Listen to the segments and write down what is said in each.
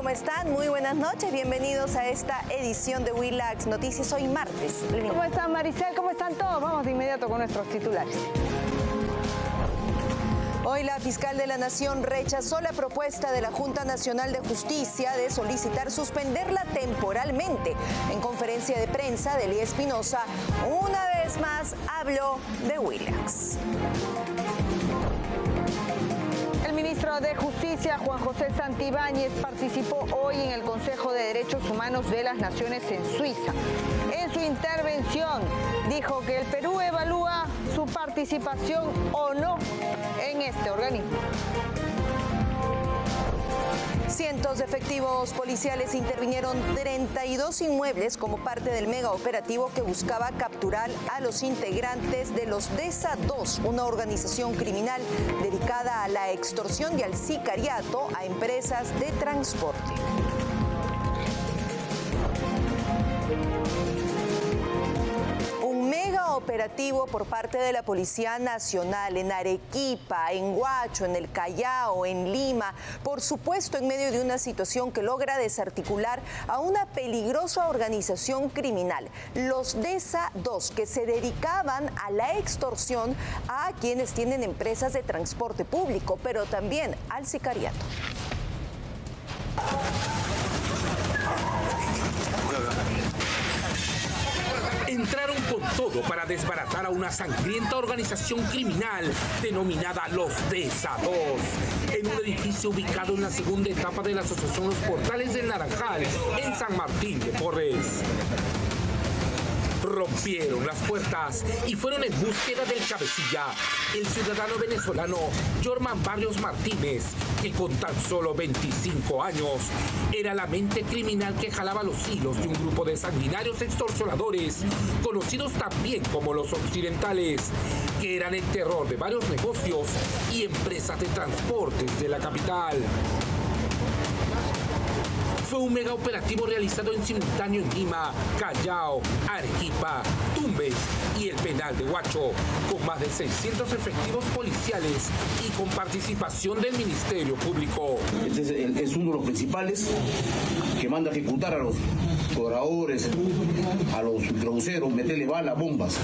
¿Cómo están? Muy buenas noches. Bienvenidos a esta edición de Willax Noticias. Hoy martes. ¿Cómo están, Maricel? ¿Cómo están todos? Vamos de inmediato con nuestros titulares. Hoy la fiscal de la Nación rechazó la propuesta de la Junta Nacional de Justicia de solicitar suspenderla temporalmente. En conferencia de prensa, Delía Espinosa una vez más habló de Willax. El ministro de Justicia, Juan José Santibáñez, participó hoy en el Consejo de Derechos Humanos de las Naciones en Suiza. En su intervención dijo que el Perú evalúa su participación o no en este organismo. Cientos de efectivos policiales intervinieron 32 inmuebles como parte del mega operativo que buscaba capturar a los integrantes de los DESA 2, una organización criminal dedicada a la extorsión y al sicariato a empresas de transporte. Operativo por parte de la Policía Nacional en Arequipa, en Huacho, en el Callao, en Lima, por supuesto en medio de una situación que logra desarticular a una peligrosa organización criminal, los DESA 2, que se dedicaban a la extorsión a quienes tienen empresas de transporte público, pero también al sicariato. Entraron con todo para desbaratar a una sangrienta organización criminal denominada los DESA 2, en un edificio ubicado en la segunda etapa de la Asociación Los Portales del Naranjal, en San Martín de Porres. Rompieron las puertas y fueron en búsqueda del cabecilla, el ciudadano venezolano Jorman Barrios Martínez, que con tan solo 25 años era la mente criminal que jalaba los hilos de un grupo de sanguinarios extorsionadores, conocidos también como los occidentales, que eran el terror de varios negocios y empresas de transportes de la capital. Fue un mega operativo realizado en simultáneo en Lima, Callao, Arequipa, Tumbes y el penal de Huacho, con más de 600 efectivos policiales y con participación del Ministerio Público. Este es uno de los principales que manda a ejecutar a los cobradores, a los microbuseros, meterle balas, bombas.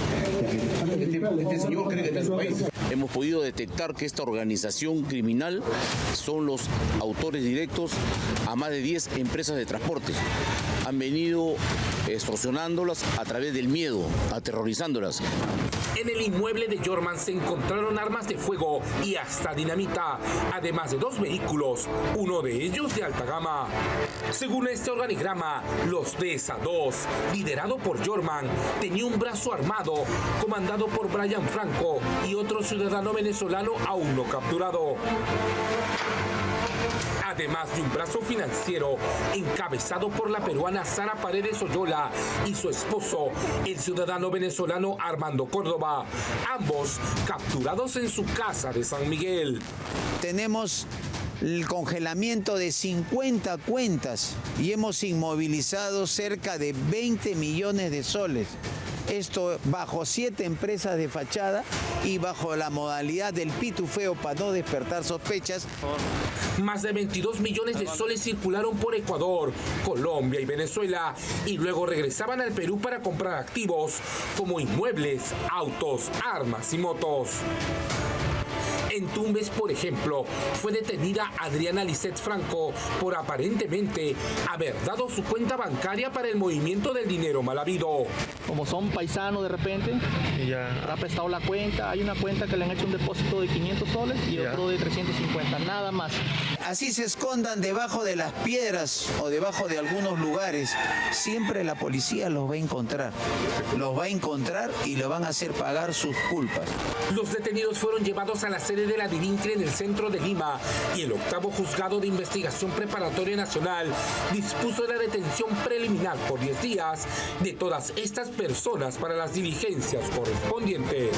Este señor cree que está en su país. Hemos podido detectar que esta organización criminal son los autores directos a más de 10 empresas de transporte. Han venido extorsionándolas a través del miedo, aterrorizándolas. En el inmueble de Jorman se encontraron armas de fuego y hasta dinamita, además de 2 vehículos, uno de ellos de alta gama. Según este organigrama, los DESA 2, liderado por Jorman, tenía un brazo armado, comandado por Brian Franco y otro ciudadano venezolano aún no capturado. Además de un brazo financiero encabezado por la peruana Sara Paredes Oyola y su esposo, el ciudadano venezolano Armando Córdoba, ambos capturados en su casa de San Miguel. Tenemos el congelamiento de 50 cuentas y hemos inmovilizado cerca de 20 millones de soles. Esto bajo 7 empresas de fachada y bajo la modalidad del pitufeo para no despertar sospechas. Más de 22 millones de soles circularon por Ecuador, Colombia y Venezuela y luego regresaban al Perú para comprar activos como inmuebles, autos, armas y motos. En Tumbes, por ejemplo, fue detenida Adriana Lisset Franco por aparentemente haber dado su cuenta bancaria para el movimiento del dinero mal habido. Como son paisanos de repente, ha prestado la cuenta, hay una cuenta que le han hecho un depósito de 500 soles y otro de 350, nada más. Así se escondan debajo de las piedras o debajo de algunos lugares, siempre la policía los va a encontrar. Los va a encontrar y le van a hacer pagar sus culpas. Los detenidos fueron llevados a la sede de la DIRINCRE en el centro de Lima y el 8º Juzgado de Investigación Preparatoria Nacional dispuso la detención preliminar por 10 días de todas estas personas para las diligencias correspondientes.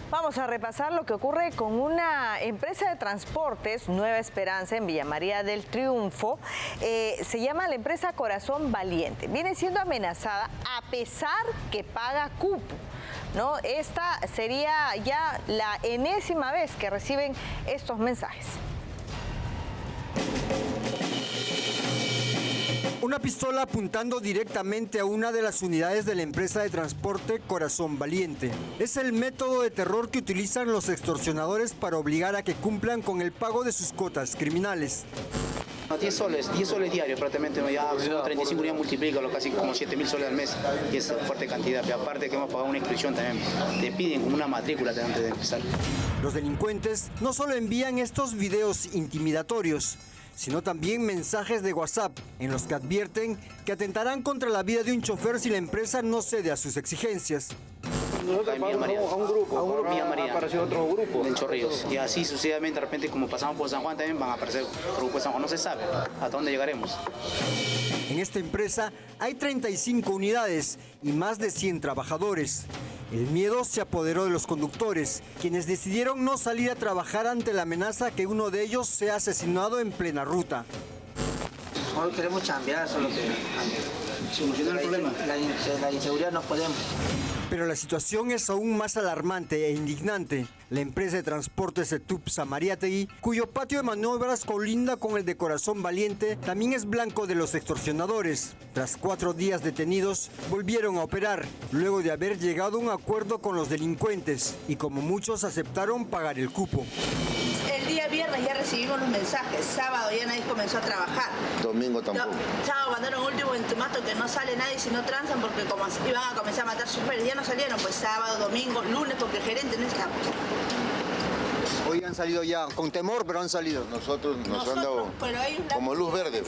Vamos a repasar lo que ocurre con una empresa de transportes, Nueva Esperanza, en Villa María del Triunfo. Se llama la empresa Corazón Valiente. Viene siendo amenazada a pesar que paga cupo. ¿no? Esta sería ya la enésima vez que reciben estos mensajes. Una pistola apuntando directamente a una de las unidades de la empresa de transporte Corazón Valiente. Es el método de terror que utilizan los extorsionadores para obligar a que cumplan con el pago de sus cuotas criminales. 10 soles diarios prácticamente, ¿no? Ya 35 unidades multiplícalo, casi como 7.000 soles al mes, y es fuerte cantidad. Y aparte que hemos pagado una inscripción también, te piden como una matrícula antes de empezar. Los delincuentes no solo envían estos videos intimidatorios, sino también mensajes de WhatsApp en los que advierten que atentarán contra la vida de un chofer si la empresa no cede a sus exigencias. Nosotros vamos a un grupo, apareció otro grupo en Chorrillos, y así sucesivamente, de repente como pasamos por San Juan también van a aparecer grupos de San Juan, no se sabe hasta dónde llegaremos. En esta empresa hay 35 unidades y más de 100 trabajadores. El miedo se apoderó de los conductores, quienes decidieron no salir a trabajar ante la amenaza que uno de ellos sea asesinado en plena ruta. Nosotros queremos chambear, solo que solucionar el problema. La inseguridad no podemos. Pero la situación es aún más alarmante e indignante. La empresa de transportes Etup Samariategui, cuyo patio de maniobras colinda con el de Corazón Valiente, también es blanco de los extorsionadores. Tras 4 días detenidos, volvieron a operar, luego de haber llegado a un acuerdo con los delincuentes, y como muchos aceptaron pagar el cupo. El día viernes ya recibimos los mensajes, sábado ya nadie comenzó a trabajar. Domingo tampoco. Sábado mandaron un último ultimato que no sale nadie si no transan porque como iban a comenzar a matar choferes, ya no salieron, pues sábado, domingo, lunes, porque el gerente no está. Hoy han salido ya, con temor, pero han salido. Nosotros nos han dado como luz verde.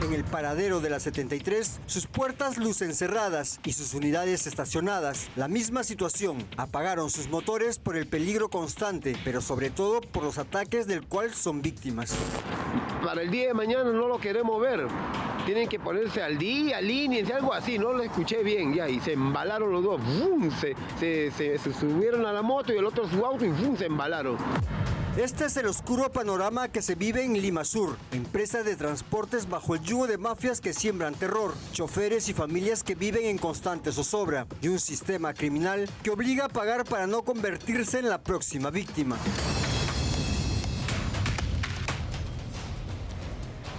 En el paradero de la 73, sus puertas lucen cerradas y sus unidades estacionadas. La misma situación. Apagaron sus motores por el peligro constante, pero sobre todo por los ataques del cual son víctimas. Para el día de mañana no lo queremos ver. Tienen que ponerse al día, alíñense, algo así. No lo escuché bien ya y se embalaron los dos. ¡Bum! Se subieron a la moto y el otro a su auto y ¡bum! Se embalaron. Este es el oscuro panorama que se vive en Lima Sur, empresa de transportes bajo el yugo de mafias que siembran terror, choferes y familias que viven en constante zozobra, y un sistema criminal que obliga a pagar para no convertirse en la próxima víctima.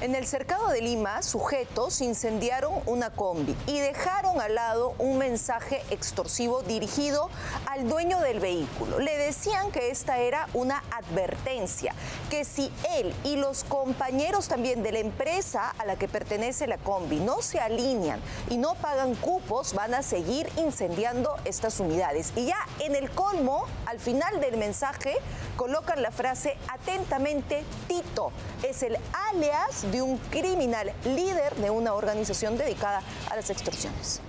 En el cercado de Lima, sujetos incendiaron una combi y dejaron al lado un mensaje extorsivo dirigido al dueño del vehículo. Le decían que esta era una advertencia, que si él y los compañeros también de la empresa a la que pertenece la combi no se alinean y no pagan cupos, van a seguir incendiando estas unidades. Y ya en el colmo, al final del mensaje, colocan la frase atentamente Tito. Es el alias de un criminal líder de una organización dedicada a las extorsiones.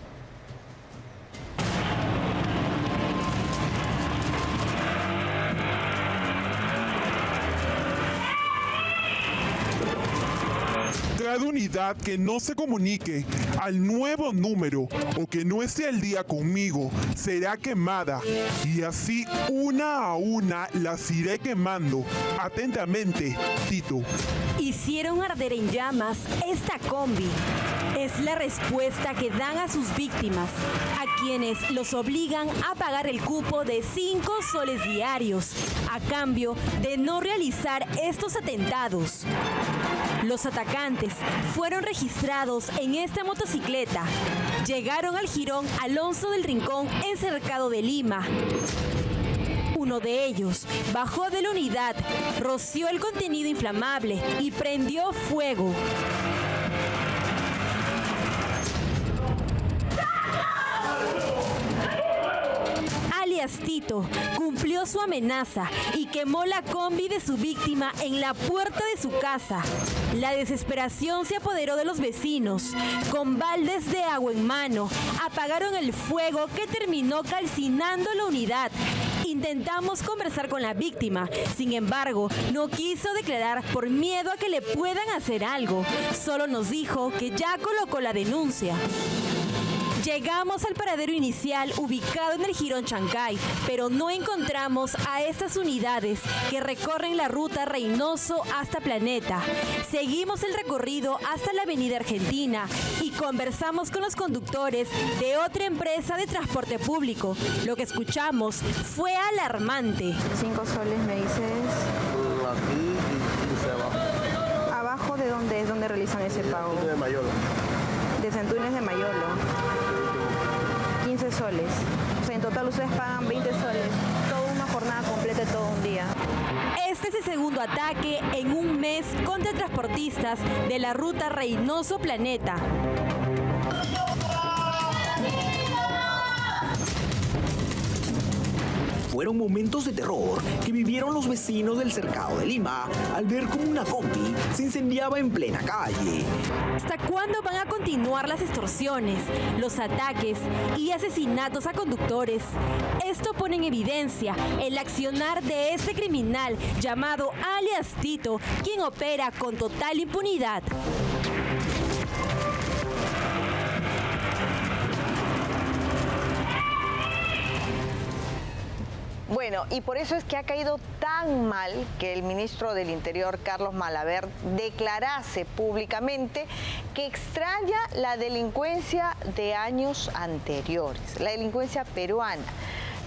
Cada unidad que no se comunique al nuevo número o que no esté al día conmigo será quemada, y así una a una las iré quemando. Atentamente, Tito. Hicieron arder en llamas esta combi. Es la respuesta que dan a sus víctimas, a quienes los obligan a pagar el cupo de 5 soles diarios, a cambio de no realizar estos atentados. Los atacantes fueron registrados en esta motocicleta. Llegaron al jirón Alonso del Rincón en Cercado de Lima. Uno de ellos bajó de la unidad, roció el contenido inflamable y prendió fuego. Alias Tito cumplió su amenaza y quemó la combi de su víctima en la puerta de su casa. La desesperación se apoderó de los vecinos. Con baldes de agua en mano, apagaron el fuego que terminó calcinando la unidad. Intentamos conversar con la víctima, sin embargo, no quiso declarar por miedo a que le puedan hacer algo. Solo nos dijo que ya colocó la denuncia. Llegamos al paradero inicial ubicado en el Jirón Chancay, pero no encontramos a estas unidades que recorren la ruta Reynoso hasta Planeta. Seguimos el recorrido hasta la Avenida Argentina y conversamos con los conductores de otra empresa de transporte público. Lo que escuchamos fue alarmante. 5 soles me dices. Aquí y abajo. ¿Abajo de dónde es donde realizan ese pago? De Mayolo. De Centurias de Mayolo. 15 soles. O sea, en total ustedes pagan 20 soles. Toda una jornada completa, todo un día. Este es el segundo ataque en un mes contra transportistas de la ruta Reynoso-Planeta. Fueron momentos de terror que vivieron los vecinos del Cercado de Lima al ver cómo una combi se incendiaba en plena calle. ¿Hasta cuándo van a continuar las extorsiones, los ataques y asesinatos a conductores? Esto pone en evidencia el accionar de este criminal llamado alias Tito, quien opera con total impunidad. Bueno, y por eso es que ha caído tan mal que el ministro del Interior, Carlos Malaver, declarase públicamente que extraña la delincuencia de años anteriores, la delincuencia peruana,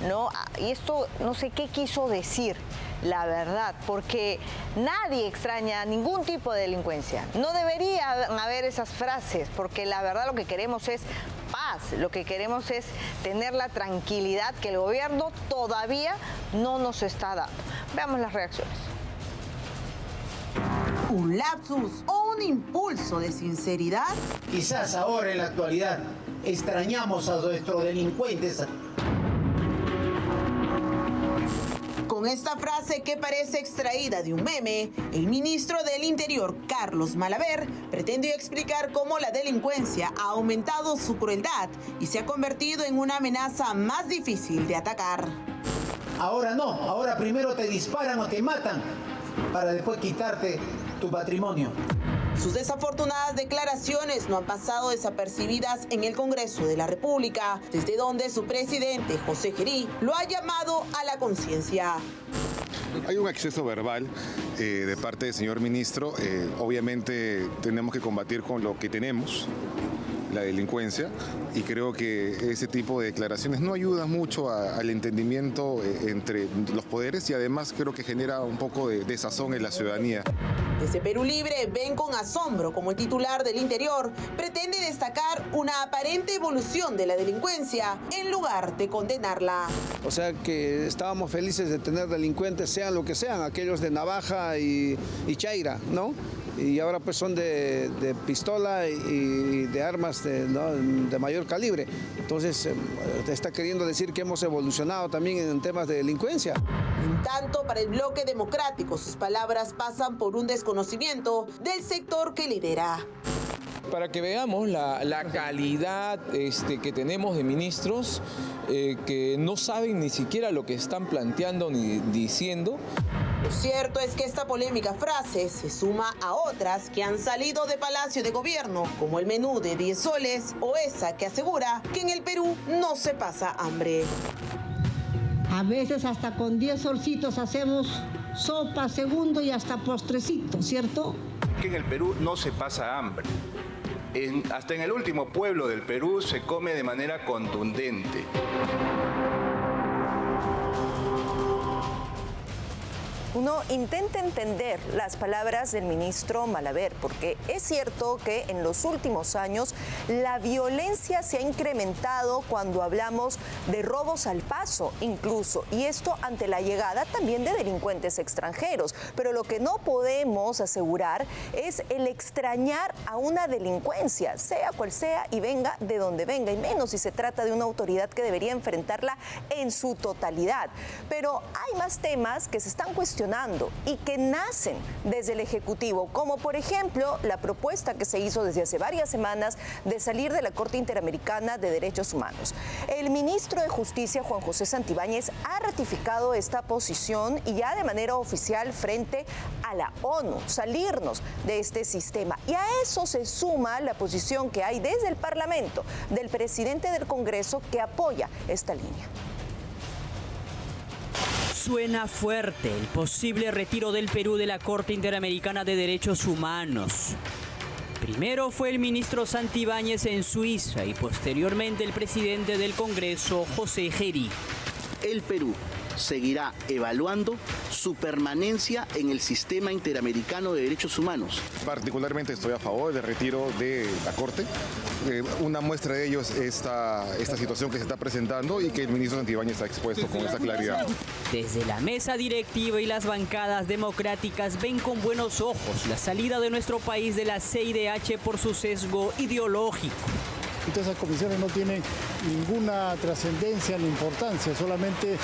¿no? Y esto no sé qué quiso decir, la verdad, porque nadie extraña ningún tipo de delincuencia. No debería haber esas frases, porque la verdad lo que queremos es paz, lo que queremos es tener la tranquilidad que el gobierno todavía no nos está dando. Veamos las reacciones. ¿Un lapsus o un impulso de sinceridad? Quizás ahora en la actualidad extrañamos a nuestros delincuentes. Con esta frase que parece extraída de un meme, el ministro del Interior, Carlos Malaver, pretendió explicar cómo la delincuencia ha aumentado su crueldad y se ha convertido en una amenaza más difícil de atacar. Ahora no, ahora primero te disparan o te matan para después quitarte tu patrimonio. Sus desafortunadas declaraciones no han pasado desapercibidas en el Congreso de la República, desde donde su presidente, José Gerí, lo ha llamado a la conciencia. Hay un exceso verbal de parte del señor ministro. Obviamente tenemos que combatir con lo que tenemos, la delincuencia, y creo que ese tipo de declaraciones no ayudan mucho al entendimiento entre los poderes y además creo que genera un poco de desazón en la ciudadanía. Desde Perú Libre ven con asombro como el titular del Interior pretende destacar una aparente evolución de la delincuencia en lugar de condenarla. O sea que estábamos felices de tener delincuentes, sean lo que sean, aquellos de navaja y chaira, ¿no? Y ahora pues son de pistola y de armas de mayor calibre. Entonces está queriendo decir que hemos evolucionado también en temas de delincuencia. En tanto, para el bloque democrático, sus palabras pasan por un desconocimiento del sector que lidera. Para que veamos la calidad que tenemos de ministros que no saben ni siquiera lo que están planteando ni diciendo. Lo cierto es que esta polémica frase se suma a otras que han salido de Palacio de Gobierno, como el menú de 10 soles o esa que asegura que en el Perú no se pasa hambre. A veces hasta con 10 solcitos hacemos sopa, segundo y hasta postrecito, ¿cierto? Que en el Perú no se pasa hambre. Hasta en el último pueblo del Perú se come de manera contundente. Uno intenta entender las palabras del ministro Malaver, porque es cierto que en los últimos años la violencia se ha incrementado cuando hablamos de robos al paso incluso, y esto ante la llegada también de delincuentes extranjeros. Pero lo que no podemos asegurar es el extrañar a una delincuencia, sea cual sea y venga de donde venga, y menos si se trata de una autoridad que debería enfrentarla en su totalidad. Pero hay más temas que se están cuestionando funcionando y que nacen desde el Ejecutivo, como por ejemplo la propuesta que se hizo desde hace varias semanas de salir de la Corte Interamericana de Derechos Humanos. El ministro de Justicia, Juan José Santibáñez, ha ratificado esta posición y ya de manera oficial frente a la ONU, salirnos de este sistema. Y a eso se suma la posición que hay desde el Parlamento del presidente del Congreso que apoya esta línea. Suena fuerte el posible retiro del Perú de la Corte Interamericana de Derechos Humanos. Primero fue el ministro Santibáñez en Suiza y posteriormente el presidente del Congreso, José Gerí. El Perú seguirá evaluando su permanencia en el sistema interamericano de derechos humanos. Particularmente estoy a favor del retiro de la Corte. Una muestra de ello es esta situación que se está presentando y que el ministro Santibáñez está expuesto con esa claridad. Desde la mesa directiva y las bancadas democráticas ven con buenos ojos la salida de nuestro país de la CIDH por su sesgo ideológico. Entonces esas comisiones no tienen ninguna trascendencia ni importancia, solamente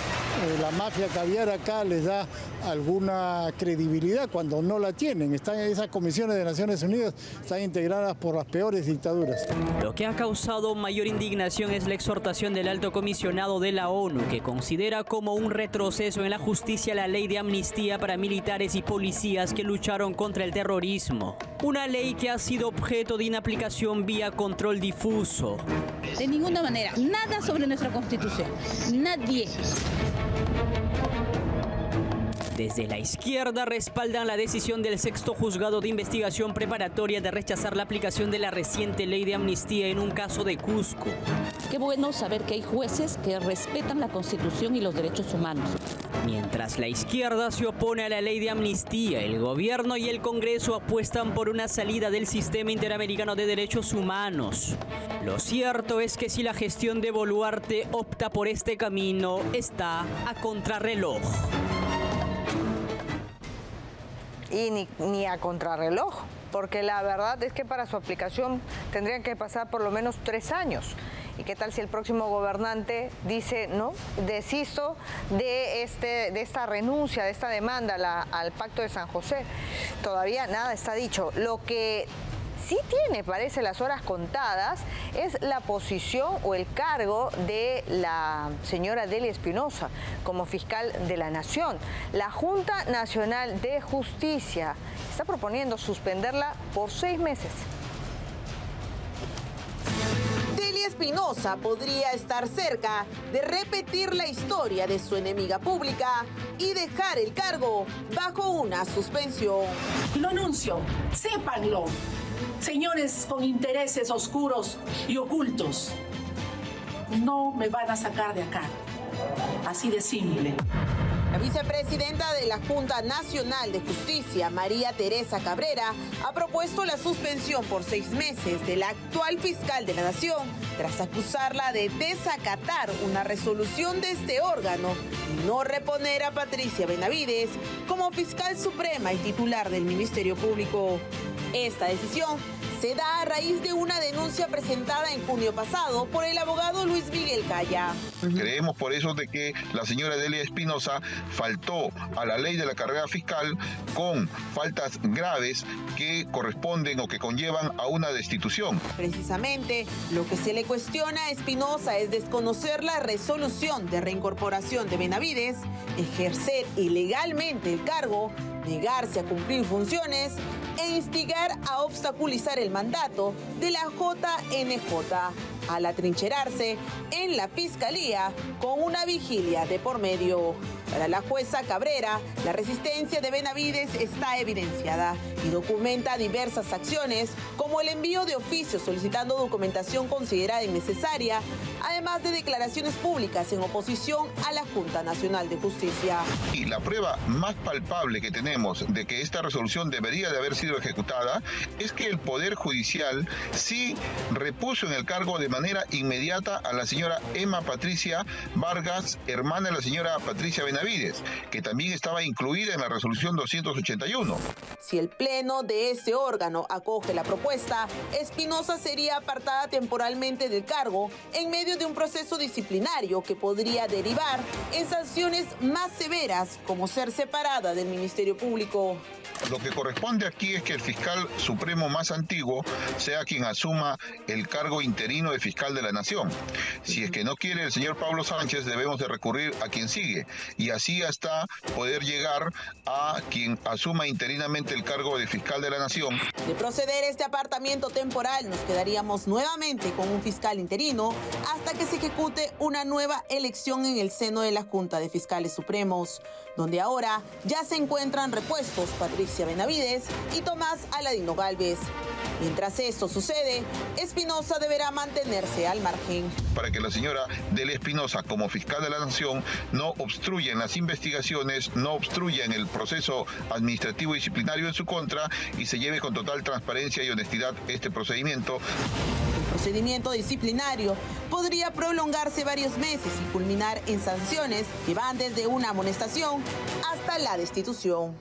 la mafia caviar acá les da alguna credibilidad cuando no la tienen. Esas comisiones de Naciones Unidas están integradas por las peores dictaduras. Lo que ha causado mayor indignación es la exhortación del alto comisionado de la ONU, que considera como un retroceso en la justicia la ley de amnistía para militares y policías que lucharon contra el terrorismo. Una ley que ha sido objeto de inaplicación vía control difuso. De ninguna manera, nada sobre nuestra Constitución, nadie. Desde la izquierda respaldan la decisión del sexto juzgado de investigación preparatoria de rechazar la aplicación de la reciente ley de amnistía en un caso de Cusco. Qué bueno saber que hay jueces que respetan la Constitución y los derechos humanos. Mientras la izquierda se opone a la ley de amnistía, el gobierno y el Congreso apuestan por una salida del sistema interamericano de derechos humanos. Lo cierto es que si la gestión de Boluarte opta por este camino, está a contrarreloj. Y ni a contrarreloj, porque la verdad es que para su aplicación tendrían que pasar por lo menos 3 años. ¿Y qué tal si el próximo gobernante dice, no, desisto de esta renuncia, de esta demanda al Pacto de San José? Todavía nada está dicho. Lo que sí tiene, parece, las horas contadas es la posición o el cargo de la señora Delia Espinosa como fiscal de la Nación. La Junta Nacional de Justicia está proponiendo suspenderla por 6 meses. Delia Espinosa podría estar cerca de repetir la historia de su enemiga pública y dejar el cargo bajo una suspensión. Lo anuncio, sépanlo. Señores con intereses oscuros y ocultos, no me van a sacar de acá. Así de simple. La vicepresidenta de la Junta Nacional de Justicia, María Teresa Cabrera, ha propuesto la suspensión por 6 meses de la actual fiscal de la Nación, tras acusarla de desacatar una resolución de este órgano y no reponer a Patricia Benavides como fiscal suprema y titular del Ministerio Público. Esta decisión se da a raíz de una denuncia presentada en junio pasado por el abogado Luis Miguel Calla. Creemos por eso de que la señora Delia Espinosa faltó a la ley de la carrera fiscal con faltas graves que corresponden o que conllevan a una destitución. Precisamente, lo que se le cuestiona a Espinosa es desconocer la resolución de reincorporación de Benavides, ejercer ilegalmente el cargo, negarse a cumplir funciones e instigar a obstaculizar el mandato de la JNJ al atrincherarse en la Fiscalía con una vigilia de por medio. Para la jueza Cabrera, la resistencia de Benavides está evidenciada y documenta diversas acciones, como el envío de oficios solicitando documentación considerada innecesaria, además de declaraciones públicas en oposición a la Junta Nacional de Justicia. Y la prueba más palpable que tenemos de que esta resolución debería de haber sido ejecutada es que el Poder Judicial sí repuso en el cargo de manera inmediata a la señora Emma Patricia Vargas, hermana de la señora Patricia Benavides, que también estaba incluida en la resolución 281. Si el pleno de este órgano acoge la propuesta, Espinosa sería apartada temporalmente del cargo en medio de un proceso disciplinario que podría derivar en sanciones más severas, como ser separada del Ministerio Público. Lo que corresponde aquí es que el fiscal supremo más antiguo sea quien asuma el cargo interino de fiscal de la Nación. Si es que no quiere el señor Pablo Sánchez, debemos de recurrir a quien sigue y así hasta poder llegar a quien asuma interinamente el cargo de fiscal de la Nación. De proceder este apartamiento temporal, nos quedaríamos nuevamente con un fiscal interino hasta que se ejecute una nueva elección en el seno de la Junta de Fiscales Supremos, donde ahora ya se encuentran repuestos Patricia Benavides y Tomás Aladino Gálvez. Mientras esto sucede, Espinosa deberá mantenerse al margen. Para que la señora Delia Espinosa, como fiscal de la Nación, no obstruya en las investigaciones, no obstruya en el proceso administrativo disciplinario en su contra y se lleve con total transparencia y honestidad este procedimiento. El procedimiento disciplinario podría prolongarse varios meses y culminar en sanciones que van desde una amonestación hasta la destitución.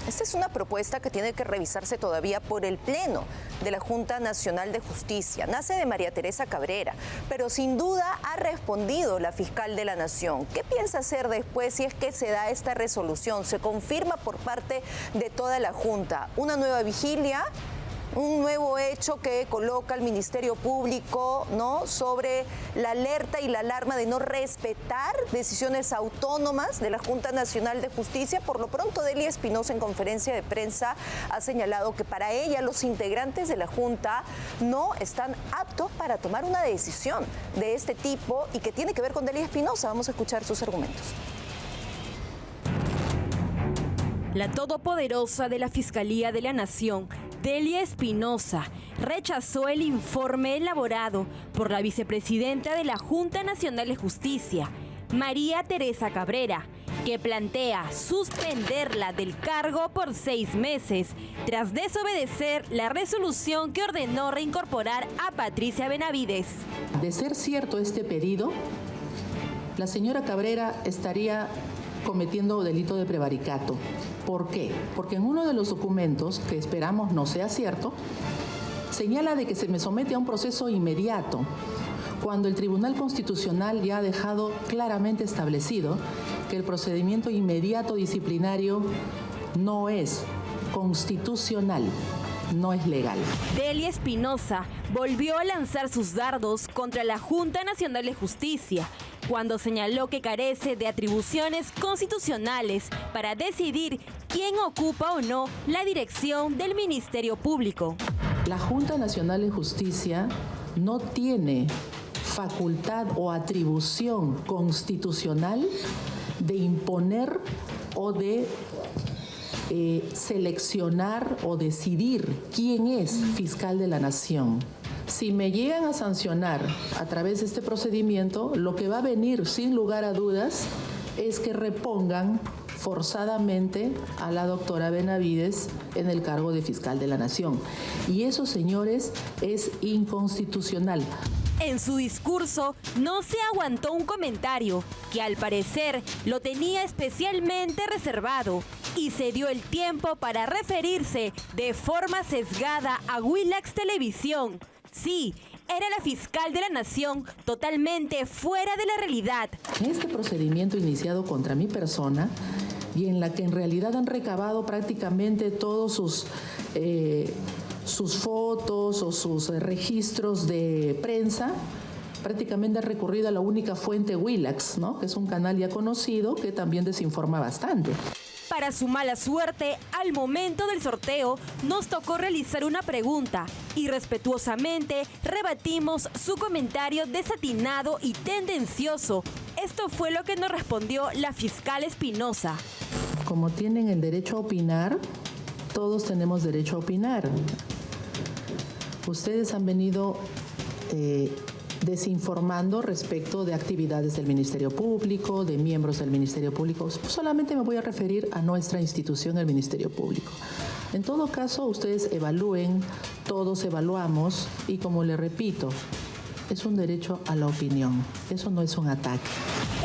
Esta es una propuesta que tiene que revisarse todavía por el Pleno de la Junta Nacional de Justicia. Nace de María Teresa Cabrera, pero sin duda ha respondido la fiscal de la Nación. ¿Qué piensa hacer después si es que se da esta resolución? ¿Se confirma por parte de toda la Junta una nueva vigilia? Un nuevo hecho que coloca al Ministerio Público, ¿no?, sobre la alerta y la alarma de no respetar decisiones autónomas de la Junta Nacional de Justicia. Por lo pronto, Delia Espinosa en conferencia de prensa ha señalado que para ella los integrantes de la Junta no están aptos para tomar una decisión de este tipo y que tiene que ver con Delia Espinosa. Vamos a escuchar sus argumentos. La todopoderosa de la Fiscalía de la Nación, Delia Espinosa, rechazó el informe elaborado por la vicepresidenta de la Junta Nacional de Justicia, María Teresa Cabrera, que plantea suspenderla del cargo por 6 meses tras desobedecer la resolución que ordenó reincorporar a Patricia Benavides. De ser cierto este pedido, la señora Cabrera estaría cometiendo delito de prevaricato. ¿Por qué? Porque en uno de los documentos, que esperamos no sea cierto, señala de que se me somete a un proceso inmediato, cuando el Tribunal Constitucional ya ha dejado claramente establecido que el procedimiento inmediato disciplinario no es constitucional, no es legal. Delia Espinosa volvió a lanzar sus dardos contra la Junta Nacional de Justicia, cuando señaló que carece de atribuciones constitucionales para decidir quién ocupa o no la dirección del Ministerio Público. La Junta Nacional de Justicia no tiene facultad o atribución constitucional de imponer o de seleccionar o decidir quién es fiscal de la Nación. Si me llegan a sancionar a través de este procedimiento, lo que va a venir sin lugar a dudas es que repongan forzadamente a la doctora Benavides en el cargo de fiscal de la Nación. Y eso, señores, es inconstitucional. En su discurso no se aguantó un comentario que al parecer lo tenía especialmente reservado y se dio el tiempo para referirse de forma sesgada a Willax Televisión. Sí, era la fiscal de la Nación totalmente fuera de la realidad. Este procedimiento iniciado contra mi persona y en la que en realidad han recabado prácticamente todos sus fotos o sus registros de prensa, prácticamente ha recurrido a la única fuente Willax, ¿no?, que es un canal ya conocido que también desinforma bastante. Para su mala suerte, al momento del sorteo, nos tocó realizar una pregunta y respetuosamente rebatimos su comentario desatinado y tendencioso. Esto fue lo que nos respondió la fiscal Espinosa. Como tienen el derecho a opinar, todos tenemos derecho a opinar. Ustedes han venido desinformando respecto de actividades del Ministerio Público, de miembros del Ministerio Público. Solamente me voy a referir a nuestra institución, el Ministerio Público. En todo caso, ustedes evalúen, todos evaluamos y como le repito, es un derecho a la opinión, eso no es un ataque.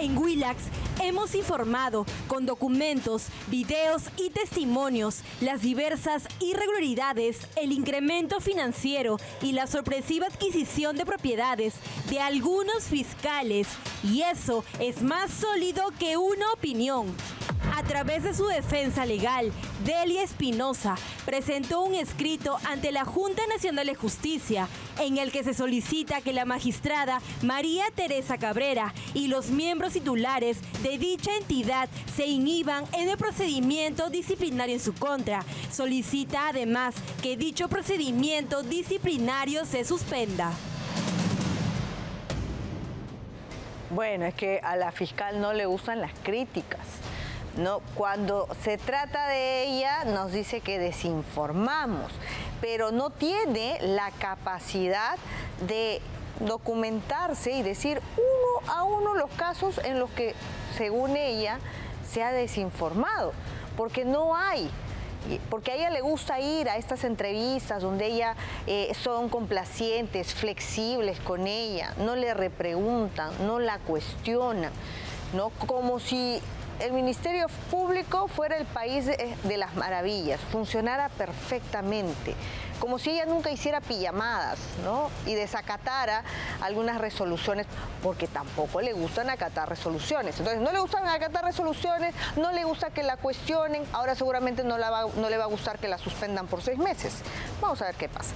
En Willax hemos informado con documentos, videos y testimonios las diversas irregularidades, el incremento financiero y la sorpresiva adquisición de propiedades de algunos fiscales, y eso es más sólido que una opinión. A través de su defensa legal, Delia Espinosa presentó un escrito ante la Junta Nacional de Justicia en el que se solicita que la magistrada María Teresa Cabrera y los miembros titulares de dicha entidad se inhiban en el procedimiento disciplinario en su contra. Solicita además que dicho procedimiento disciplinario se suspenda. Bueno, es que a la fiscal no le gustan las críticas. No, cuando se trata de ella nos dice que desinformamos, pero no tiene la capacidad de documentarse y decir uno a uno los casos en los que, según ella, se ha desinformado, porque no hay. Porque a ella le gusta ir a estas entrevistas donde ella son complacientes, flexibles con ella, no le repreguntan, no la cuestionan, ¿no? Como si el Ministerio Público fuera el país de las maravillas, funcionara perfectamente, como si ella nunca hiciera pijamadas, ¿no? Y desacatara algunas resoluciones, porque tampoco le gustan acatar resoluciones. Entonces, no le gustan acatar resoluciones, no le gusta que la cuestionen, ahora seguramente no le va a gustar que la suspendan por 6 meses. Vamos a ver qué pasa.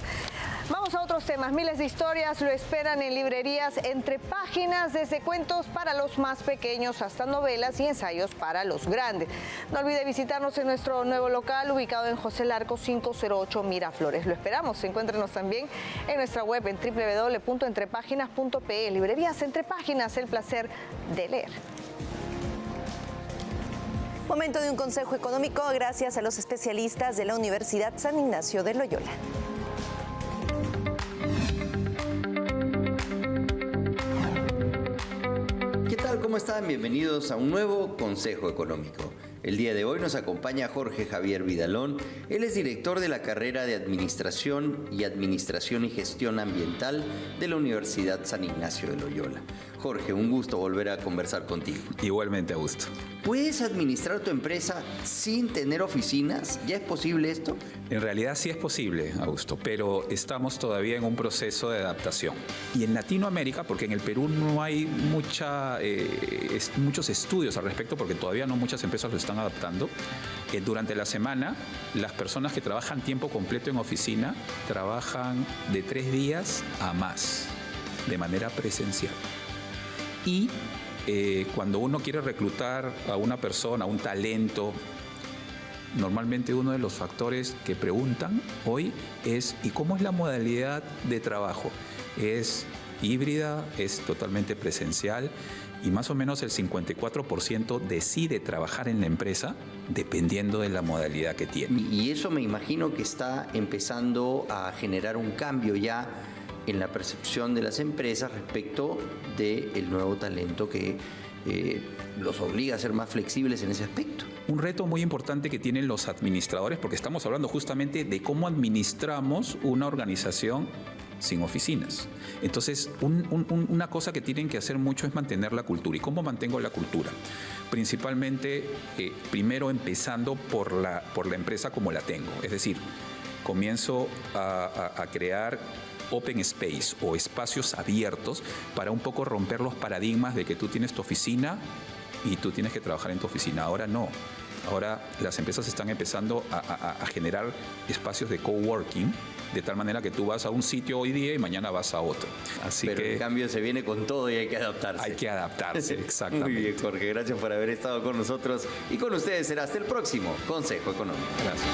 Vamos a otros temas. Miles de historias lo esperan en librerías Entre Páginas, desde cuentos para los más pequeños hasta novelas y ensayos para los grandes. No olvide visitarnos en nuestro nuevo local ubicado en José Larco 508 Miraflores. Lo esperamos. Encuéntrenos también en nuestra web en www.entrepaginas.pe. Librerías Entre Páginas, el placer de leer. Momento de un consejo económico gracias a los especialistas de la Universidad San Ignacio de Loyola. ¿Qué tal? ¿Cómo están? Bienvenidos a un nuevo Consejo Económico. El día de hoy nos acompaña Jorge Javier Vidalón. Él es director de la carrera de Administración y Gestión Ambiental de la Universidad San Ignacio de Loyola. Jorge, un gusto volver a conversar contigo. Igualmente, Augusto. ¿Puedes administrar tu empresa sin tener oficinas? ¿Ya es posible esto? En realidad sí es posible, Augusto, pero estamos todavía en un proceso de adaptación. Y en Latinoamérica, porque en el Perú no hay muchos estudios al respecto, porque todavía no muchas empresas lo están adaptando, durante la semana las personas que trabajan tiempo completo en oficina trabajan de 3 días a más, de manera presencial. Y cuando uno quiere reclutar a una persona, a un talento, normalmente uno de los factores que preguntan hoy es ¿y cómo es la modalidad de trabajo? ¿Es híbrida? ¿Es totalmente presencial? Y más o menos el 54% decide trabajar en la empresa dependiendo de la modalidad que tiene. Y eso me imagino que está empezando a generar un cambio ya en la percepción de las empresas respecto del nuevo talento que los obliga a ser más flexibles en ese aspecto. Un reto muy importante que tienen los administradores, porque estamos hablando justamente de cómo administramos una organización sin oficinas. Entonces, una cosa que tienen que hacer mucho es mantener la cultura. ¿Y cómo mantengo la cultura? Principalmente, primero empezando por la empresa como la tengo. Es decir, comienzo a crear open space o espacios abiertos para un poco romper los paradigmas de que tú tienes tu oficina y tú tienes que trabajar en tu oficina. Ahora no. Ahora las empresas están empezando a generar espacios de coworking, de tal manera que tú vas a un sitio hoy día y mañana vas a otro. Pero el cambio se viene con todo y hay que adaptarse. Hay que adaptarse, exactamente. Muy bien, Jorge, gracias por haber estado con nosotros y con ustedes será hasta el próximo Consejo Económico. Gracias.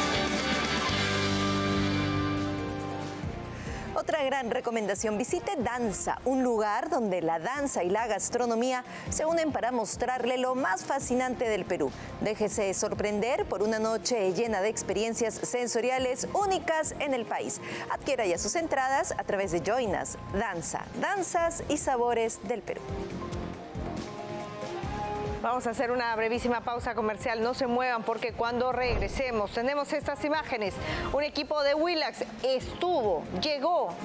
Otra gran recomendación, visite Danza, un lugar donde la danza y la gastronomía se unen para mostrarle lo más fascinante del Perú. Déjese sorprender por una noche llena de experiencias sensoriales únicas en el país. Adquiera ya sus entradas a través de Join Us. Danza, danzas y sabores del Perú. Vamos a hacer una brevísima pausa comercial. No se muevan porque cuando regresemos tenemos estas imágenes. Un equipo de Willax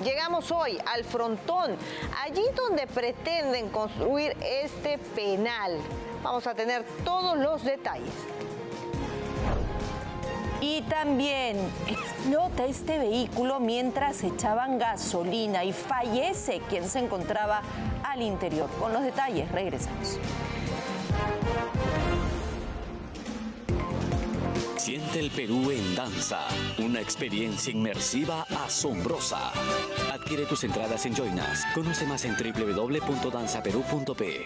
llegamos hoy al frontón, allí donde pretenden construir este penal. Vamos a tener todos los detalles. Y también explota este vehículo mientras echaban gasolina y fallece quien se encontraba al interior. Con los detalles, regresamos. Siente el Perú en danza, una experiencia inmersiva asombrosa. Adquiere tus entradas en Join Us. Conoce más en www.danzaperú.pe.